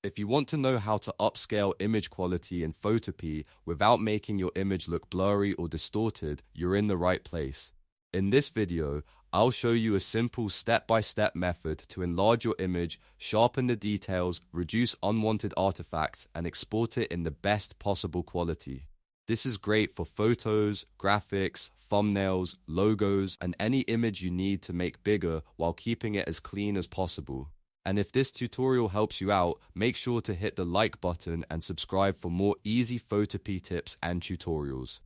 If you want to know how to upscale image quality in Photopea without making your image look blurry or distorted, you're in the right place. In this video, I'll show you a simple step-by-step method to enlarge your image, sharpen the details, reduce unwanted artifacts, and export it in the best possible quality. This is great for photos, graphics, thumbnails, logos, and any image you need to make bigger while keeping it as clean as possible. And if this tutorial helps you out, make sure to hit the like button and subscribe for more easy Photopea tips and tutorials.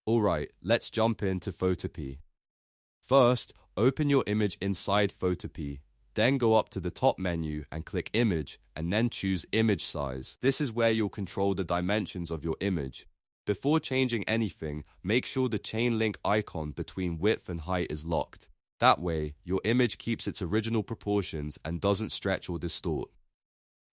Alright, let's jump into Photopea. First, open your image inside Photopea. Then go up to the top menu and click Image, and then choose Image Size. This is where you'll control the dimensions of your image. Before changing anything, make sure the chain link icon between width and height is locked. That way, your image keeps its original proportions and doesn't stretch or distort.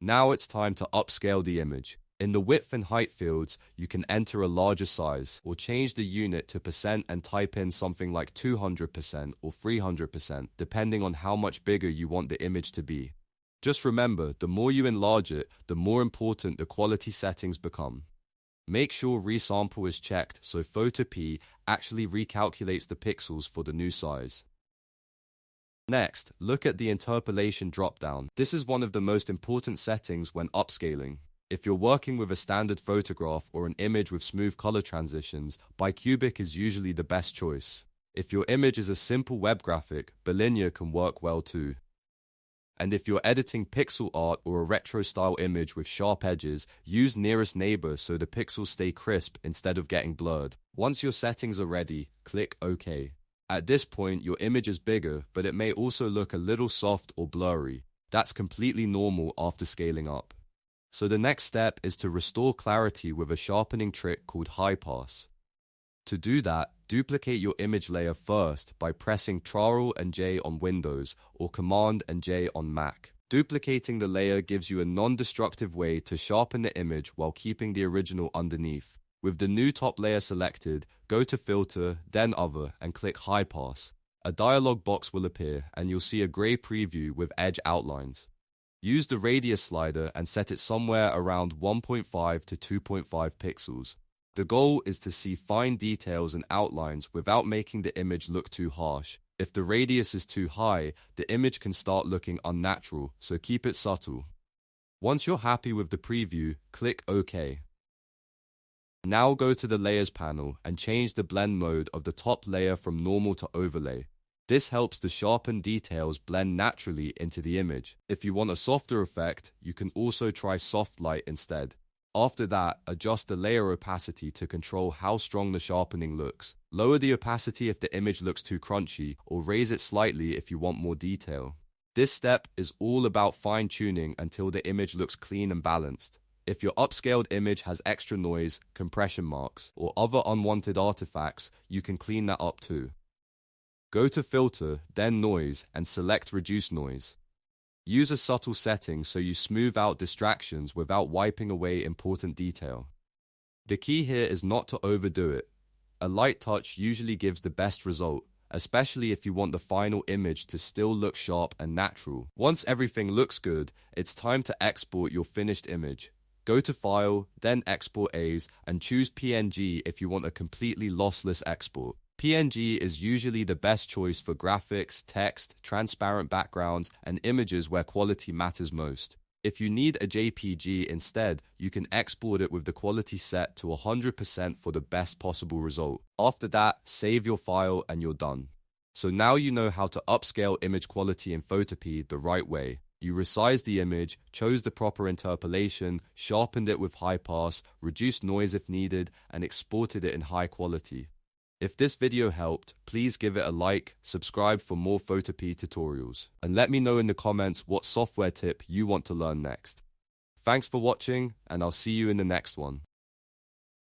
Now it's time to upscale the image. In the width and height fields, you can enter a larger size, or change the unit to percent and type in something like 200% or 300%, depending on how much bigger you want the image to be. Just remember, the more you enlarge it, the more important the quality settings become. Make sure resample is checked so Photopea actually recalculates the pixels for the new size. Next, look at the Interpolation dropdown. This is one of the most important settings when upscaling. If you're working with a standard photograph or an image with smooth color transitions, Bicubic is usually the best choice. If your image is a simple web graphic, Bilinear can work well too. And if you're editing pixel art or a retro-style image with sharp edges, use nearest neighbor so the pixels stay crisp instead of getting blurred. Once your settings are ready, click OK. At this point, your image is bigger, but it may also look a little soft or blurry. That's completely normal after scaling up. So the next step is to restore clarity with a sharpening trick called high pass. To do that, duplicate your image layer first by pressing Ctrl and J on Windows or Command and J on Mac. Duplicating the layer gives you a non-destructive way to sharpen the image while keeping the original underneath. With the new top layer selected, go to Filter, then Other, and click High Pass. A dialog box will appear, and you'll see a grey preview with edge outlines. Use the radius slider and set it somewhere around 1.5 to 2.5 pixels. The goal is to see fine details and outlines without making the image look too harsh. If the radius is too high, the image can start looking unnatural, so keep it subtle. Once you're happy with the preview, click OK. Now go to the Layers panel and change the blend mode of the top layer from normal to overlay. This helps the sharpened details blend naturally into the image. If you want a softer effect, you can also try soft light instead. After that, adjust the layer opacity to control how strong the sharpening looks. Lower the opacity if the image looks too crunchy, or raise it slightly if you want more detail. This step is all about fine-tuning until the image looks clean and balanced. If your upscaled image has extra noise, compression marks, or other unwanted artifacts, you can clean that up too. Go to Filter, then Noise, and select Reduce Noise. Use a subtle setting so you smooth out distractions without wiping away important detail. The key here is not to overdo it. A light touch usually gives the best result, especially if you want the final image to still look sharp and natural. Once everything looks good, it's time to export your finished image. Go to File, then Export As, and choose PNG if you want a completely lossless export. PNG is usually the best choice for graphics, text, transparent backgrounds, and images where quality matters most. If you need a JPG instead, you can export it with the quality set to 100% for the best possible result. After that, save your file and you're done. So now you know how to upscale image quality in Photopea the right way. You resized the image, chose the proper interpolation, sharpened it with high pass, reduced noise if needed, and exported it in high quality. If this video helped, please give it a like, subscribe for more Photopea tutorials, and let me know in the comments what software tip you want to learn next. Thanks for watching, and I'll see you in the next one.